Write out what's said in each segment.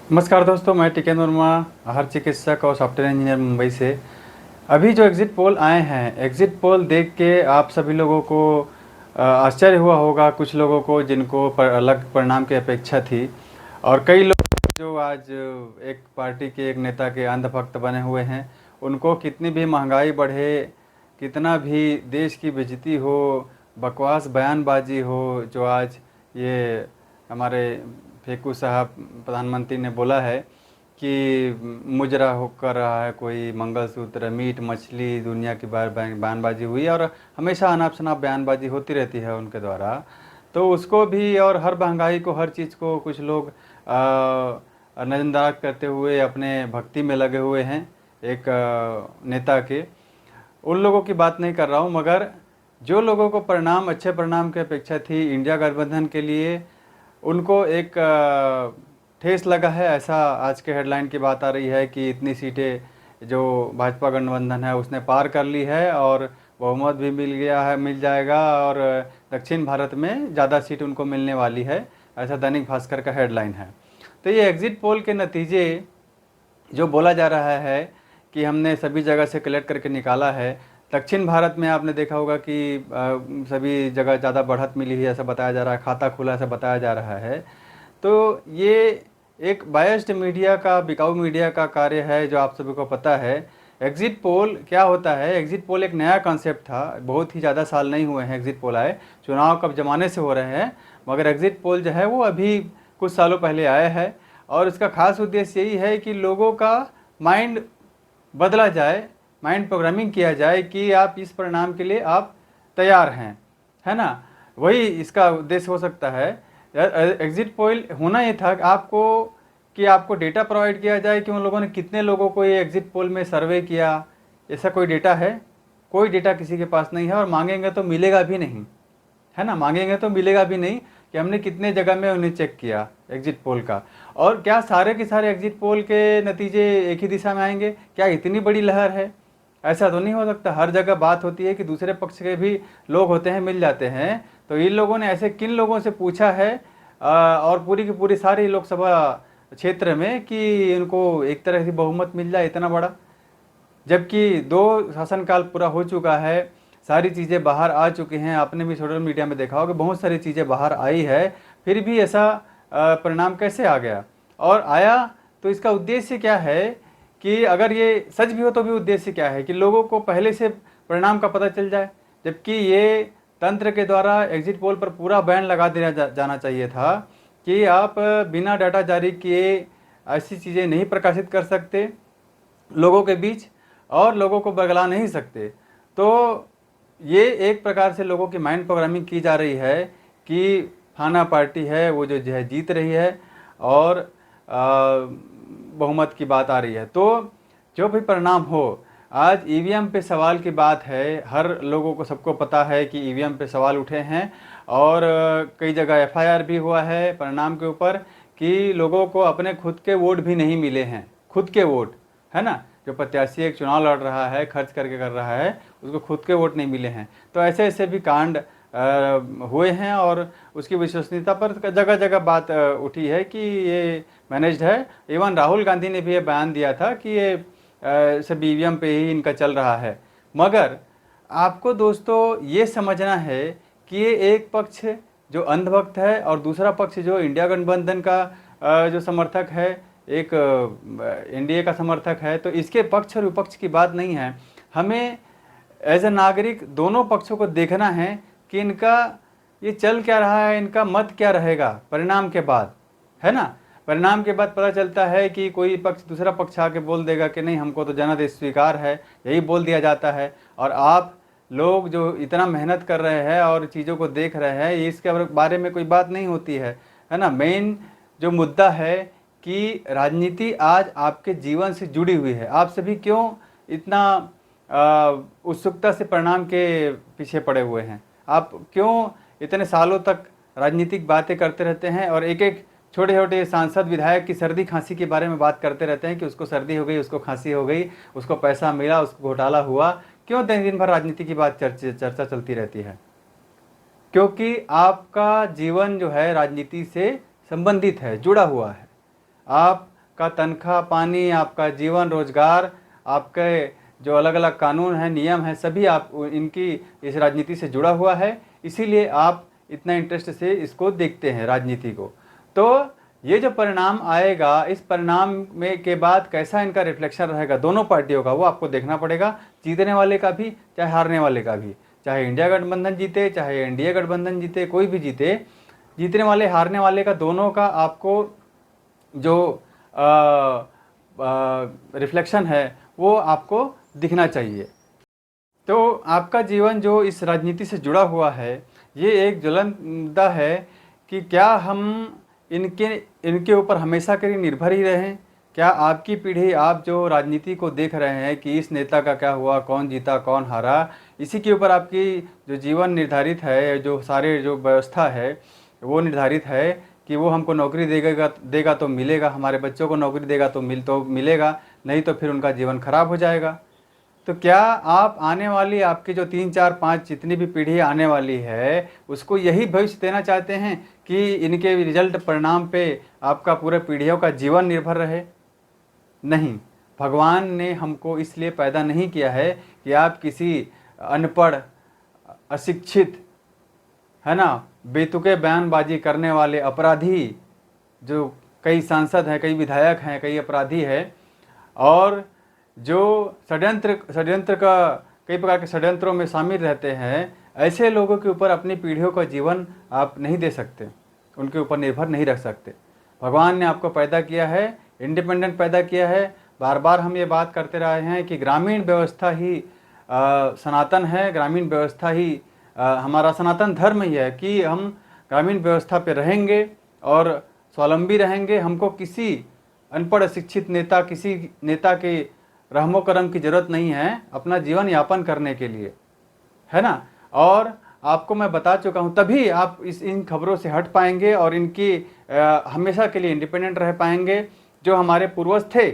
नमस्कार दोस्तों, मैं टिकेंद्र वर्मा, आहार चिकित्सक और सॉफ्टवेयर इंजीनियर मुंबई से। अभी जो एग्ज़िट पोल आए हैं, एग्ज़िट पोल देख के आप सभी लोगों को आश्चर्य हुआ होगा। कुछ लोगों को जिनको अलग परिणाम की अपेक्षा थी, और कई लोग जो आज एक पार्टी के एक नेता के अंधभक्त बने हुए हैं। उनको कितनी भी महंगाई बढ़े, कितना भी देश की बेइज्जती हो, बकवास बयानबाजी हो, जो आज ये हमारे फेकू साहब प्रधानमंत्री ने बोला है कि मुजरा हो कर रहा है कोई मंगलसूत्र, मीट मछली, दुनिया की बार बयानबाजी हुई, और हमेशा अनाप शनाप बयानबाजी होती रहती है उनके द्वारा। तो उसको भी, और हर महंगाई को, हर चीज़ को कुछ लोग नज़रअंदाज करते हुए अपने भक्ति में लगे हुए हैं एक नेता के। उन लोगों की बात नहीं कर रहा हूँ, मगर जो लोगों को परिणाम, अच्छे परिणाम की अपेक्षा थी इंडिया गठबंधन के लिए, उनको एक ठेस लगा है। ऐसा आज के हेडलाइन की बात आ रही है कि इतनी सीटें जो भाजपा गठबंधन है उसने पार कर ली है, और बहुमत भी मिल गया है, मिल जाएगा, और दक्षिण भारत में ज़्यादा सीट उनको मिलने वाली है। ऐसा दैनिक भास्कर का हेडलाइन है। तो ये एग्ज़िट पोल के नतीजे जो बोला जा रहा है कि हमने सभी जगह से कलेक्ट करके निकाला है। दक्षिण भारत में आपने देखा होगा कि सभी जगह ज़्यादा बढ़त मिली है, ऐसा बताया जा रहा है, खाता खुला ऐसा बताया जा रहा है। तो ये एक बायस्ड मीडिया का, बिकाऊ मीडिया का कार्य है, जो आप सभी को पता है। एग्ज़िट पोल क्या होता है? एग्ज़िट पोल एक नया कॉन्सेप्ट था, बहुत ही ज़्यादा साल नहीं हुए हैं एग्ज़िट पोल आए, चुनाव कब ज़माने से हो रहे हैं, मगर एग्ज़िट पोल जो है वो अभी कुछ सालों पहले आया है। और इसका खास उद्देश्य यही है कि लोगों का माइंड बदला जाए, माइंड प्रोग्रामिंग किया जाए कि आप इस परिणाम के लिए आप तैयार हैं, है ना? वही इसका उद्देश्य हो सकता है। एग्ज़िट पोल होना ये था कि आपको डेटा प्रोवाइड किया जाए कि उन लोगों ने कितने लोगों को ये एग्ज़िट पोल में सर्वे किया। ऐसा कोई डेटा है? कोई डेटा किसी के पास नहीं है, और मांगेंगे तो मिलेगा भी नहीं, है ना? मांगेंगे तो मिलेगा भी नहीं कि हमने कितने जगह में उन्हें चेक किया एग्ज़िट पोल का। और क्या सारे के सारे एग्ज़िट पोल के नतीजे एक ही दिशा में आएंगे? क्या इतनी बड़ी लहर है? ऐसा तो नहीं हो सकता। हर जगह बात होती है कि दूसरे पक्ष के भी लोग होते हैं, मिल जाते हैं। तो इन लोगों ने ऐसे किन लोगों से पूछा है और पूरी की पूरी सारी लोकसभा क्षेत्र में कि उनको एक तरह से बहुमत मिल जाए इतना बड़ा, जबकि 2 शासनकाल पूरा हो चुका है, सारी चीज़ें बाहर आ चुकी हैं। आपने भी सोशल मीडिया में देखा होगा, बहुत सारी चीज़ें बाहर आई है, फिर भी ऐसा परिणाम कैसे आ गया? और आया तो इसका उद्देश्य क्या है? कि अगर ये सच भी हो तो भी उद्देश्य क्या है कि लोगों को पहले से परिणाम का पता चल जाए, जबकि ये तंत्र के द्वारा एग्ज़िट पोल पर पूरा बैन लगा दिया जाना चाहिए था कि आप बिना डाटा जारी किए ऐसी चीज़ें नहीं प्रकाशित कर सकते लोगों के बीच, और लोगों को बगला नहीं सकते। तो ये एक प्रकार से लोगों की माइंड प्रोग्रामिंग की जा रही है कि फाना पार्टी है वो जो है जीत रही है, और बहुमत की बात आ रही है। तो जो भी परिणाम हो, आज ईवीएम पे सवाल की बात है। हर लोगों को, सबको पता है कि ईवीएम पे सवाल उठे हैं, और कई जगह एफआईआर भी हुआ है परिणाम के ऊपर कि लोगों को अपने खुद के वोट भी नहीं मिले हैं। खुद के वोट, है ना? जो प्रत्याशी एक चुनाव लड़ रहा है, खर्च करके कर रहा है, उसको खुद के वोट नहीं मिले हैं। तो ऐसे ऐसे भी कांड हुए हैं, और उसकी विश्वसनीयता पर जगह जगह बात उठी है कि ये मैनेज्ड है। इवन राहुल गांधी ने भी ये बयान दिया था कि ये सब ईवीएम पे ही इनका चल रहा है। मगर आपको दोस्तों ये समझना है कि ये एक पक्ष जो अंधभक्त है, और दूसरा पक्ष जो इंडिया गठबंधन का जो समर्थक है, एक एनडीए का समर्थक है। तो इसके पक्ष और विपक्ष की बात नहीं है। हमें एज ए नागरिक दोनों पक्षों को देखना है कि इनका ये चल क्या रहा है, इनका मत क्या रहेगा परिणाम के बाद, है ना? परिणाम के बाद पता चलता है कि कोई पक्ष, दूसरा पक्ष आके बोल देगा कि नहीं, हमको तो जनादेश स्वीकार है, यही बोल दिया जाता है। और आप लोग जो इतना मेहनत कर रहे हैं और चीज़ों को देख रहे हैं, इसके बारे में कोई बात नहीं होती है ना? मेन जो मुद्दा है कि राजनीति आज आपके जीवन से जुड़ी हुई है। आप सभी क्यों इतना उत्सुकता से परिणाम के पीछे पड़े हुए हैं? आप क्यों इतने सालों तक राजनीतिक बातें करते रहते हैं, और एक एक छोटे छोटे सांसद विधायक की सर्दी खांसी के बारे में बात करते रहते हैं कि उसको सर्दी हो गई, उसको खांसी हो गई, उसको पैसा मिला, उसको घोटाला हुआ? क्यों दिन भर राजनीति की बात चर्चा चलती रहती है? क्योंकि आपका जीवन जो है राजनीति से संबंधित है, जुड़ा हुआ है। आप का तनख्वाह पानी, आपका जीवन रोजगार, आपके जो अलग अलग कानून हैं, नियम हैं, सभी आप इनकी इस राजनीति से जुड़ा हुआ है। इसीलिए आप इतना इंटरेस्ट से इसको देखते हैं राजनीति को। तो ये जो परिणाम आएगा, इस परिणाम में के बाद कैसा इनका रिफ्लेक्शन रहेगा दोनों पार्टियों का, वो आपको देखना पड़ेगा, जीतने वाले का भी चाहे हारने वाले का भी। चाहे इंडिया गठबंधन जीते, चाहे एनडीए गठबंधन जीते, कोई भी जीते, जीतने वाले हारने वाले का दोनों का आपको जो रिफ्लेक्शन है वो आपको दिखना चाहिए। तो आपका जीवन जो इस राजनीति से जुड़ा हुआ है, ये एक ज्वलंत मुद्दा है कि क्या हम इनके ऊपर हमेशा के लिए निर्भर ही रहें? क्या आपकी पीढ़ी, आप जो राजनीति को देख रहे हैं कि इस नेता का क्या हुआ, कौन जीता कौन हारा, इसी के ऊपर आपकी जो जीवन निर्धारित है, जो सारे जो व्यवस्था है वो निर्धारित है कि वो हमको नौकरी देगा तो मिलेगा, हमारे बच्चों को नौकरी देगा तो मिलेगा, नहीं तो फिर उनका जीवन खराब हो जाएगा। तो क्या आप आने वाली आपकी जो 3, 4, 5 जितनी भी पीढ़ी आने वाली है उसको यही भविष्य देना चाहते हैं कि इनके रिजल्ट परिणाम पे आपका पूरे पीढ़ियों का जीवन निर्भर रहे? नहीं, भगवान ने हमको इसलिए पैदा नहीं किया है कि आप किसी अनपढ़, अशिक्षित, है ना, बेतुके बयानबाजी करने वाले अपराधी, जो कई सांसद हैं, कई विधायक हैं, कई अपराधी हैं, और जो षड्यंत्र का कई प्रकार के षड्यंत्रों में शामिल रहते हैं, ऐसे लोगों के ऊपर अपनी पीढ़ियों का जीवन आप नहीं दे सकते, उनके ऊपर निर्भर नहीं रख सकते। भगवान ने आपको पैदा किया है, इंडिपेंडेंट पैदा किया है। बार बार हम ये बात करते रहे हैं कि ग्रामीण व्यवस्था ही सनातन है, ग्रामीण व्यवस्था ही हमारा सनातन धर्म ही है कि हम ग्रामीण व्यवस्था पे रहेंगे और स्वावलंबी रहेंगे। हमको किसी अनपढ़ अशिक्षित नेता, किसी नेता के रहमो करम की ज़रूरत नहीं है अपना जीवन यापन करने के लिए, है ना। और आपको मैं बता चुका हूँ, तभी आप इन खबरों से हट पाएंगे और इनकी हमेशा के लिए इंडिपेंडेंट रह पाएंगे। जो हमारे पूर्वज थे,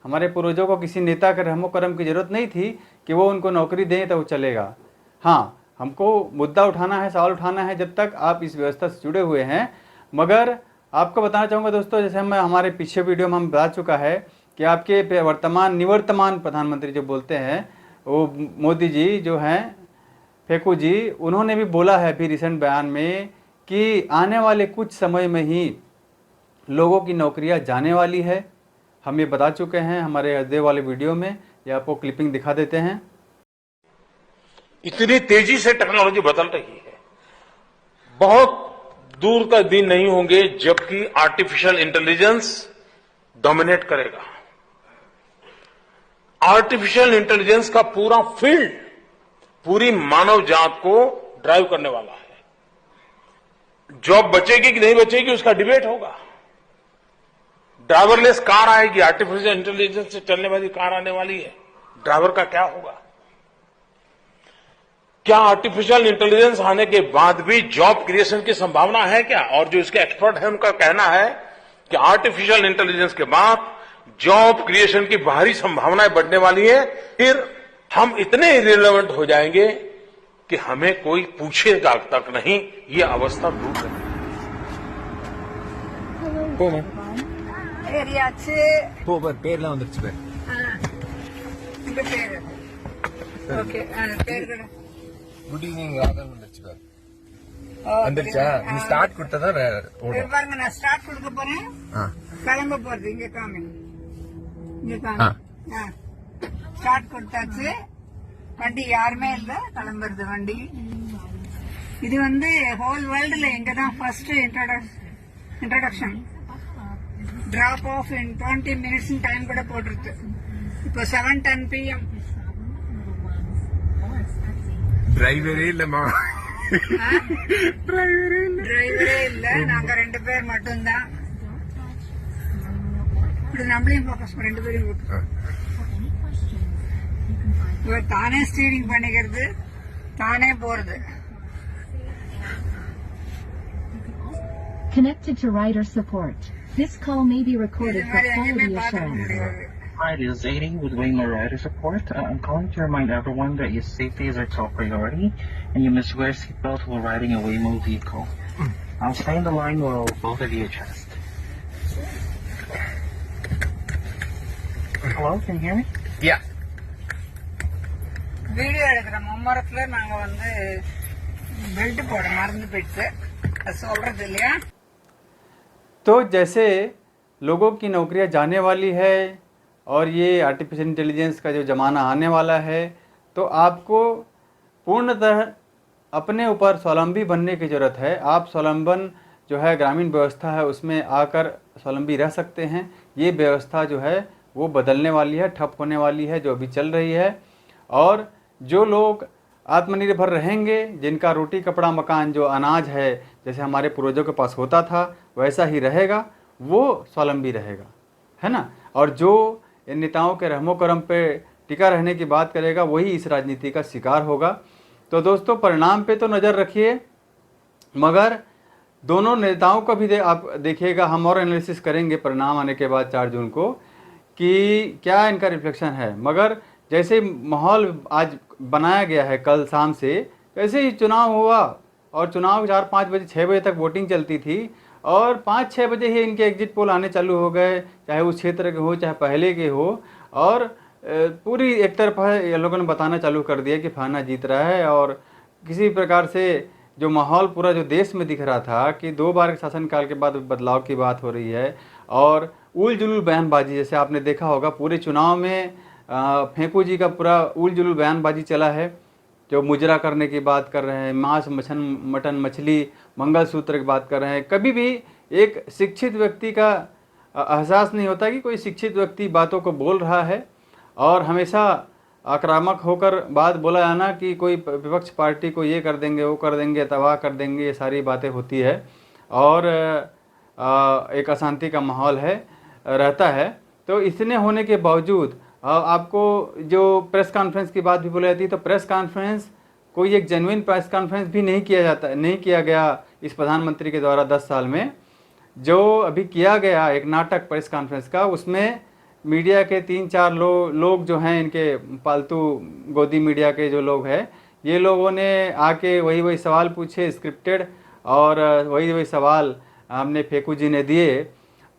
हमारे पूर्वजों को किसी नेता के रहमो करम की ज़रूरत नहीं थी कि वो उनको नौकरी दें तो वो चलेगा। हाँ, हमको मुद्दा उठाना है, सवाल उठाना है जब तक आप इस व्यवस्था से जुड़े हुए हैं। मगर आपको बताना चाहूँगा दोस्तों, जैसे मैं हमारे पीछे वीडियो में हम बता चुका है कि आपके निवर्तमान प्रधानमंत्री जो बोलते हैं, वो मोदी जी जो हैं, फेकू जी, उन्होंने भी बोला है अभी रिसेंट बयान में कि आने वाले कुछ समय में ही लोगों की नौकरियां जाने वाली है। हम ये बता चुके हैं हमारे अजय वाले वीडियो में, ये आपको क्लिपिंग दिखा देते हैं। इतनी तेजी से टेक्नोलॉजी बदल रही है, बहुत दूर का दिन नहीं होंगे जबकि आर्टिफिशियल इंटेलिजेंस डोमिनेट करेगा। आर्टिफिशियल इंटेलिजेंस का पूरा फील्ड पूरी मानव जात को ड्राइव करने वाला है। जॉब बचेगी कि नहीं बचेगी उसका डिबेट होगा। ड्राइवरलेस कार आएगी, आर्टिफिशियल इंटेलिजेंस से चलने वाली कार आने वाली है, ड्राइवर का क्या होगा? क्या आर्टिफिशियल इंटेलिजेंस आने के बाद भी जॉब क्रिएशन की संभावना है क्या? और जो इसके एक्सपर्ट हैं उनका कहना है कि आर्टिफिशियल इंटेलिजेंस के बाद जॉब क्रिएशन की बाहरी संभावनाएं बढ़ने वाली है। फिर हम इतने इरेलेवेंट हो जाएंगे कि हमें कोई पूछेगा तक नहीं। ये अवस्था दूर करनी है। குட் ஈவினிங் ராதன் வந்துருச்சு பாரு. வந்துருச்சா? நீ ஸ்டார்ட் கொடுத்தா ஓடும். பாருங்க, நான் ஸ்டார்ட் கொடுக்க போறேன். கிளம்ப போறது. இங்க காமி, இங்க காமி. ஸ்டார்ட் கொடுத்தாச்சு. வண்டி யாருமே இல்ல, கிளம்புறது வண்டி. இது வந்து ஹோல் வேர்ல்டுல எங்கதான் first introduction. Drop off in 20 minutes time கூட போட்டுருக்கு. இப்போ 7:10 PM. டிரைவரே இல்லமா, டிரைவரே இல்ல, நாங்க 2 பேர் மட்டும்தான். இப்படி நம்மளையும் போக்கஸ் 2 பேரும் இவர் தானே ஸ்டீரிங் பண்ணிக்கிறது, தானே போறது. Connected to rider support. This call may be recorded for quality assurance. Hi, this is Zadie with Waymo Rider Support. I'm calling to remind everyone that your safety is our top priority and you must wear seatbelt while riding a Waymo vehicle. I'll stay in the line while both of you adjust. Hello, can you hear me? Yeah. Video எடுக்கிற மும்மரத்துல நாங்க வந்து belt போட மறந்து போயிடுச்சு அது சொல்றது இல்லையா तो जैसे लोगों की नौकरियां जाने वाली है और ये आर्टिफिशियल इंटेलिजेंस का जो ज़माना आने वाला है, तो आपको पूर्णतः अपने ऊपर स्वावलंबी बनने की ज़रूरत है। आप स्वावलंबन जो है ग्रामीण व्यवस्था है उसमें आकर स्वावलंबी रह सकते हैं। ये व्यवस्था जो है वो बदलने वाली है, ठप होने वाली है जो अभी चल रही है। और जो लोग आत्मनिर्भर रहेंगे, जिनका रोटी कपड़ा मकान जो अनाज है जैसे हमारे पूर्वजों के पास होता था वैसा ही रहेगा, वो स्वावलंबी रहेगा, है ना। और जो इन नेताओं के रहमो करम पे टिका रहने की बात करेगा वही इस राजनीति का शिकार होगा। तो दोस्तों परिणाम पे तो नज़र रखिए, मगर दोनों नेताओं को भी आप देखिएगा। हम और एनालिसिस करेंगे परिणाम आने के बाद 4 जून को कि क्या इनका रिफ्लेक्शन है। मगर जैसे माहौल आज बनाया गया है कल शाम से, वैसे ही चुनाव हुआ और चुनाव 4-5 बजे 6 बजे तक वोटिंग चलती थी और 5-6 बजे ही इनके एग्जिट पोल आने चालू हो गए, चाहे उस क्षेत्र के हो चाहे पहले के हो। और पूरी एक तरफा ये लोगों ने बताना चालू कर दिया कि फलाना जीत रहा है। और किसी प्रकार से जो माहौल पूरा जो देश में दिख रहा था कि 2 बार के शासनकाल के बाद बदलाव की बात हो रही है और उल जुलूल बयानबाजी, जैसे आपने देखा होगा पूरे चुनाव में फेंकू जी का पूरा उल जुलूल बयानबाजी चला है, जो मुजरा करने की बात कर रहे हैं, मांस मटन मछली मंगलसूत्र की बात कर रहे हैं। कभी भी एक शिक्षित व्यक्ति का एहसास नहीं होता कि कोई शिक्षित व्यक्ति बातों को बोल रहा है, और हमेशा आक्रामक होकर बात बोला जाना कि कोई विपक्ष पार्टी को ये कर देंगे वो कर देंगे तबाह कर देंगे, ये सारी बातें होती है और एक अशांति का माहौल है रहता है। तो इतने होने के बावजूद आपको जो प्रेस कॉन्फ्रेंस की बात भी बोली जाती है, तो प्रेस कॉन्फ्रेंस कोई एक जेन्युइन प्रेस कॉन्फ्रेंस भी नहीं किया गया इस प्रधानमंत्री के द्वारा 10 साल में। जो अभी किया गया एक नाटक प्रेस कॉन्फ्रेंस का, उसमें मीडिया के 3-4 लोग जो हैं, इनके पालतू गोदी मीडिया के जो लोग हैं, ये लोगों ने आके वही सवाल पूछे स्क्रिप्टेड, और वही सवाल हमने फेंकू जी ने दिए।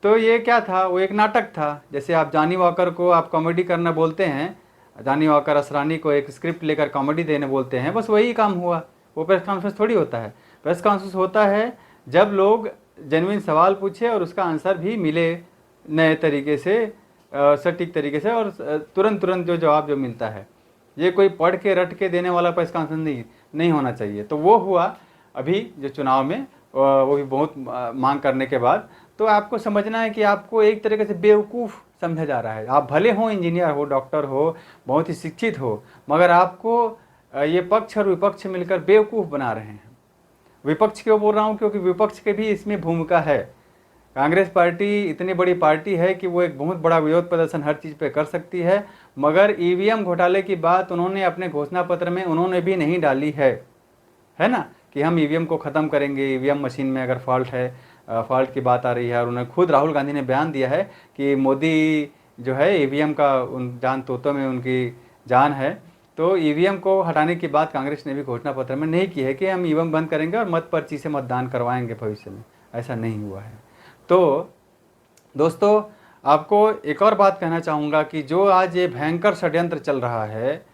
तो ये क्या था, वो एक नाटक था। जैसे आप जॉनी वॉकर को आप कॉमेडी करना बोलते हैं, जॉनी वॉकर असरानी को एक स्क्रिप्ट लेकर कॉमेडी देने बोलते हैं, बस वही काम हुआ। वो प्रेस कॉन्फ्रेंस थोड़ी होता है। प्रेस कॉन्फ्रेंस होता है जब लोग जेन्युइन सवाल पूछे और उसका आंसर भी मिले नए तरीके से, सटीक तरीके से, और तुरंत जो जवाब जो मिलता है। ये कोई पढ़ के रट के देने वाला प्रेस कॉन्फ्रेंस नहीं होना चाहिए। तो वो हुआ अभी जो चुनाव में, वो भी बहुत मांग करने के बाद। तो आपको समझना है कि आपको एक तरीके से बेवकूफ़ समझा जा रहा है। आप भले हो इंजीनियर हो, डॉक्टर हो, बहुत ही शिक्षित हो, मगर आपको ये पक्ष और विपक्ष मिलकर बेवकूफ़ बना रहे हैं। विपक्ष क्यों बोल रहा हूँ, क्योंकि विपक्ष के भी इसमें भूमिका है। कांग्रेस पार्टी इतनी बड़ी पार्टी है कि वो एक बहुत बड़ा विरोध प्रदर्शन हर चीज़ पे कर सकती है, मगर ईवीएम घोटाले की बात उन्होंने अपने घोषणा पत्र में उन्होंने भी नहीं डाली है ना, कि हम ईवीएम को ख़त्म करेंगे। ईवीएम मशीन में अगर फॉल्ट है, फॉल्ट की बात आ रही है, और उन्हें खुद राहुल गांधी ने बयान दिया है कि मोदी जो है ईवीएम का उन जान तोतों में उनकी जान है। तो ईवीएम को हटाने की बात कांग्रेस ने भी घोषणा पत्र में नहीं की है कि हम ईवीएम बंद करेंगे और मत पर्ची से मतदान करवाएंगे भविष्य में, ऐसा नहीं हुआ है। तो दोस्तों आपको एक और बात कहना चाहूँगा कि जो आज ये भयंकर षड्यंत्र चल रहा है,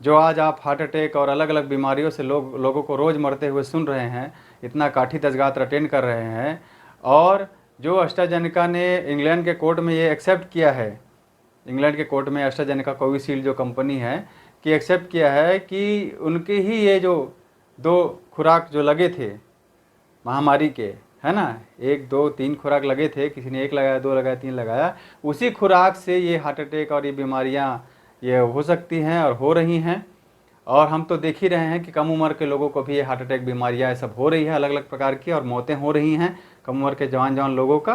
जो आज आप हार्ट अटैक और अलग अलग बीमारियों से लोगों को रोज़ मरते हुए सुन रहे हैं, इतना काठी तजगात अटेंड कर रहे हैं, और जो एस्ट्राजेनेका ने इंग्लैंड के कोर्ट में ये एक्सेप्ट किया है, इंग्लैंड के कोर्ट में एस्ट्राजेनेका कोविशील्ड जो कंपनी है कि एक्सेप्ट किया है कि उनके ही ये जो 2 खुराक जो लगे थे महामारी के, है ना, 1, 2, 3 खुराक लगे थे, किसी ने 1 लगाया, 2 लगाया, 3 लगाया, उसी खुराक से ये हार्ट अटैक और ये बीमारियाँ ये हो सकती हैं और हो रही हैं। और हम तो देख ही रहे हैं कि कम उम्र के लोगों को भी ये हार्ट अटैक बीमारियाँ सब हो रही है अलग अलग प्रकार की, और मौतें हो रही हैं कम उम्र के जवान लोगों का,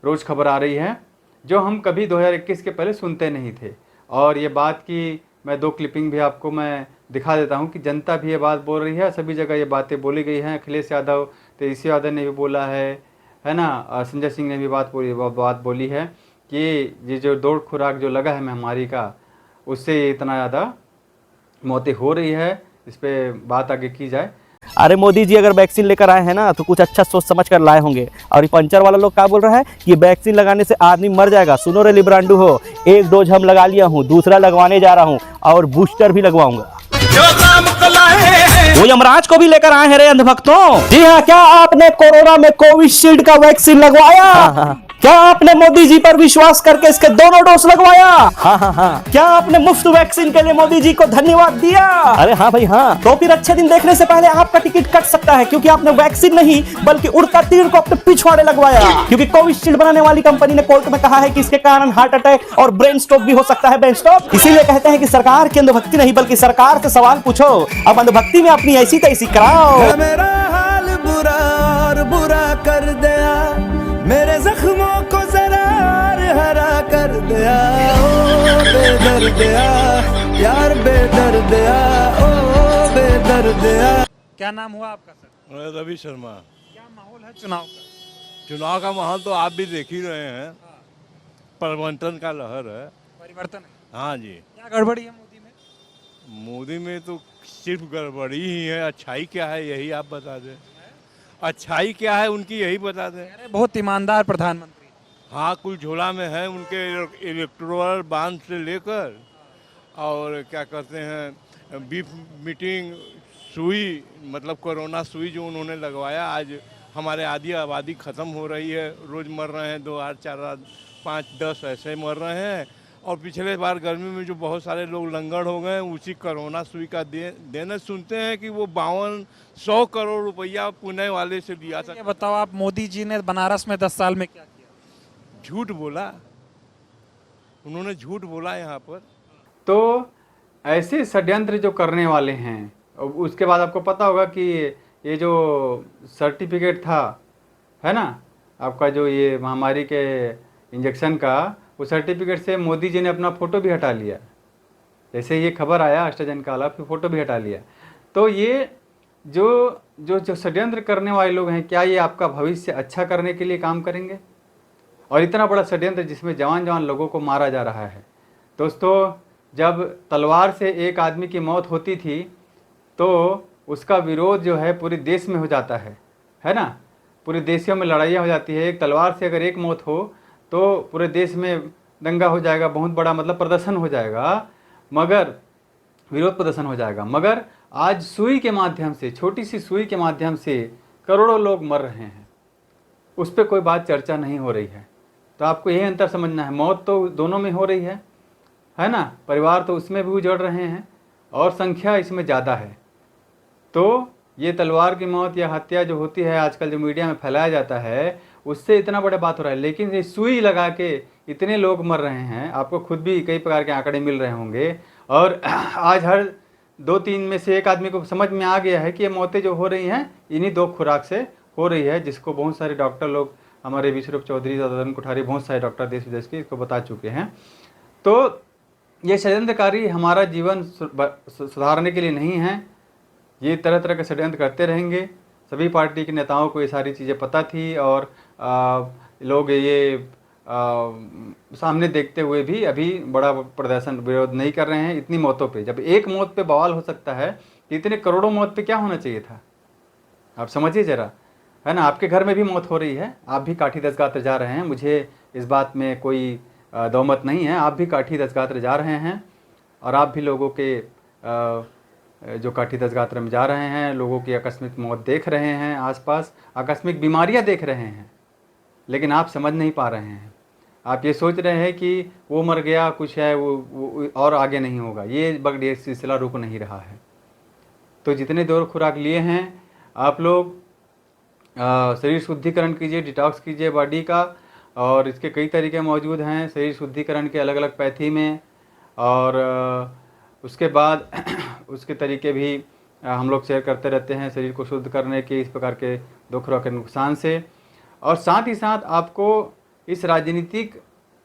रोज़ खबर आ रही है, जो हम कभी 2021 के पहले सुनते नहीं थे। और ये बात की मैं 2 क्लिपिंग भी आपको मैं दिखा देता हूँ कि जनता भी ये बात बोल रही है, सभी जगह ये बातें बोली गई हैं। अखिलेश यादव, तेजस्वी यादव ने भी बोला है ना, संजय सिंह ने भी बात बोली है कि ये जो 2 खुराक जो लगा है महामारी का, उससे इतना ज़्यादा मौतें हो रही है। इस पर बात आगे की जाए। अरे मोदी जी अगर वैक्सीन लेकर आए हैं ना तो कुछ अच्छा सोच समझ कर लाए होंगे। और ये पंचर वाला लोग क्या बोल रहा है कि वैक्सीन लगाने से आदमी मर जाएगा। सुनो रे लिब्रांडू हो, एक डोज हम लगा लिया हूँ, दूसरा लगवाने जा रहा हूँ और बूस्टर भी लगवाऊंगा। वो यमराज को भी लेकर आए हैं रे अंधभक्तों। जी हाँ, क्या आपने कोरोना में कोविशील्ड का वैक्सीन लगवाया? हाँ। क्या आपने मोदी जी पर विश्वास करके इसके दोनों डोज लगवाया? हाँ। क्या आपने मुफ्त वैक्सीन के लिए मोदी जी को धन्यवाद दिया? अरे हाँ भाई हाँ। तो फिर अच्छे दिन देखने से पहले आपका टिकट कट सकता है, क्योंकि आपने वैक्सीन नहीं बल्कि उड़ता तीर को अपने पिछवाड़े लगवाया। क्योंकि कोविशील्ड बनाने वाली कंपनी ने कोर्ट में कहा है कि इसके कारण हार्ट अटैक और ब्रेन स्ट्रोक भी हो सकता है। ब्रेन स्ट्रोक इसीलिए कहते हैं कि सरकार की अंधभक्ति नहीं बल्कि सरकार से सवाल पूछो। अब अंधभक्ति में अपनी ऐसी तैसी कराओ। मेरा हाल बुरा और बुरा कर दिया, मेरे जख्मों को जरा हरा कर दिया। ओ बेदर्दिया यार बेदर्दिया, ओ बेदर्दिया। क्या नाम हुआ आपका सर? रवि शर्मा। क्या माहौल है चुनाव का? चुनाव का माहौल तो आप भी देख ही रहे हैं। परिवर्तन का लहर है। परिवर्तन है? हाँ जी। क्या गड़बड़ी है मोदी में? मोदी में तो सिर्फ गड़बड़ी ही है। अच्छाई क्या है यही आप बता दें। अच्छाई क्या है उनकी यही बता दें। अरे बहुत ईमानदार प्रधानमंत्री। हाँ, कुल झोला में है उनके इलेक्टोरल बांड से लेकर और क्या कहते हैं बीफ मीटिंग सुई, मतलब कोरोना सुई जो उन्होंने लगवाया। आज हमारे आधी आबादी ख़त्म हो रही है, रोज़ मर रहे हैं, 2 8 4 5 10 ऐसे मर रहे हैं। और पिछले बार गर्मी में जो बहुत सारे लोग लंगड़ हो गए, उसी कोरोना सुई का देने सुनते हैं कि वो 5200 करोड़ रुपया पुणे वाले से दिया था। ये बताओ आप, मोदी जी ने बनारस में 10 साल में क्या किया? झूठ बोला, उन्होंने झूठ बोला यहाँ पर। तो ऐसे षड्यंत्र जो करने वाले हैं, उसके बाद आपको पता होगा कि ये जो सर्टिफिकेट था, है ना, आपका जो ये महामारी के इंजेक्शन का, वो सर्टिफिकेट से मोदी जी ने अपना फ़ोटो भी हटा लिया। जैसे ये खबर आया AstraZeneca वाला, फिर फ़ोटो भी हटा लिया। तो ये जो षड्यंत्र करने वाले लोग हैं, क्या ये आपका भविष्य अच्छा करने के लिए काम करेंगे? और इतना बड़ा षड्यंत्र जिसमें जवान लोगों को मारा जा रहा है। दोस्तों, जब तलवार से एक आदमी की मौत होती थी तो उसका विरोध जो है पूरे देश में हो जाता है ना। पूरे देशों में लड़ाइयाँ हो जाती है। एक तलवार से अगर एक मौत हो तो पूरे देश में दंगा हो जाएगा, बहुत बड़ा मतलब प्रदर्शन हो जाएगा, मगर विरोध प्रदर्शन हो जाएगा। मगर आज सुई के माध्यम से, छोटी सी सुई के माध्यम से करोड़ों लोग मर रहे हैं, उस पर कोई बात चर्चा नहीं हो रही है। तो आपको यही अंतर समझना है। मौत तो दोनों में हो रही है ना, परिवार तो उसमें भी उजड़ रहे हैं और संख्या इसमें ज़्यादा है। तो ये तलवार की मौत या हत्या जो होती है आजकल, जो मीडिया में फैलाया जाता है, उससे इतना बड़ा बात हो रहा है। लेकिन ये सुई लगा के इतने लोग मर रहे हैं, आपको खुद भी कई प्रकार के आंकड़े मिल रहे होंगे। और आज हर 2-3 में से एक आदमी को समझ में आ गया है कि ये मौतें जो हो रही हैं इन्हीं 2 खुराक से हो रही है, जिसको बहुत सारे डॉक्टर लोग, हमारे विश्वरूप चौधरी, सदन कोठारी, बहुत सारे डॉक्टर देश विदेश के इसको बता चुके हैं। तो ये षड्यंत्रकारी हमारा जीवन सुधारने के लिए नहीं है। ये तरह तरह के षड्यंत्र करते रहेंगे। सभी पार्टी के नेताओं को ये सारी चीज़ें पता थी और लोग ये सामने देखते हुए भी अभी बड़ा प्रदर्शन विरोध नहीं कर रहे हैं इतनी मौतों पे। जब एक मौत पे बवाल हो सकता है, इतने करोड़ों मौत पे क्या होना चाहिए था? आप समझिए ज़रा, है ना। आपके घर में भी मौत हो रही है, आप भी काठी दसगात्र जा रहे हैं, मुझे इस बात में कोई दौमत नहीं है। आप भी काठी दसगात्र जा रहे हैं और आप भी लोगों के जो काठी दसगात्र में जा रहे हैं, लोगों की आकस्मिक मौत देख रहे हैं, आसपास आकस्मिक बीमारियां देख रहे हैं, लेकिन आप समझ नहीं पा रहे हैं। आप ये सोच रहे हैं कि वो मर गया, कुछ है वो और आगे नहीं होगा। ये सिलसिला रुक नहीं रहा है। तो जितने 2 खुराक लिए हैं आप लोग, शरीर शुद्धिकरण कीजिए, डिटॉक्स कीजिए बॉडी का। और इसके कई तरीके मौजूद हैं शरीर शुद्धिकरण के, अलग अलग पैथी में। और उसके बाद उसके तरीके भी हम लोग शेयर करते रहते हैं शरीर को शुद्ध करने के, इस प्रकार के 2 खुराक के नुकसान से। और साथ ही साथ आपको इस राजनीतिक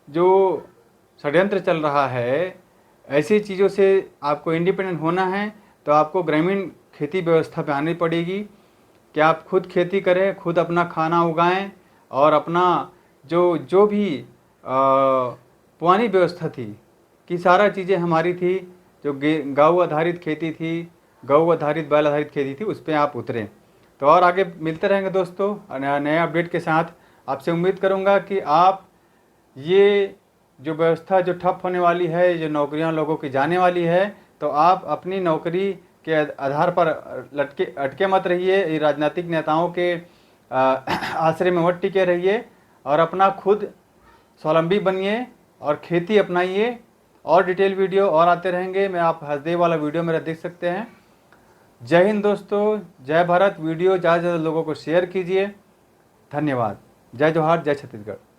जो षड्यंत्र चल रहा है, ऐसी चीज़ों से आपको इंडिपेंडेंट होना है। तो आपको ग्रामीण खेती व्यवस्था पे आनी पड़ेगी कि आप खुद खेती करें, खुद अपना खाना उगाएं और अपना जो भी पुरानी व्यवस्था थी कि सारा चीज़ें हमारी थी, जो गौ आधारित खेती थी गौ आधारित बैल आधारित खेती थी, उस पर आप उतरें। तो और आगे मिलते रहेंगे दोस्तों नए अपडेट के साथ। आपसे उम्मीद करूंगा कि आप ये जो व्यवस्था जो ठप होने वाली है, जो नौकरियां लोगों की जाने वाली है, तो आप अपनी नौकरी के आधार पर अटके मत रहिए, ये राजनीतिक नेताओं के आश्रय में मत टिके रहिए और अपना खुद स्वावलंबी बनिए और खेती अपनाइए। और डिटेल वीडियो और आते रहेंगे, मैं आप हसदेव वाला वीडियो मेरा देख सकते हैं। जय हिंद दोस्तों, जय भारत। वीडियो ज़्यादा से ज़्यादा लोगों को शेयर कीजिए। धन्यवाद। जय जोहार, जय छत्तीसगढ़।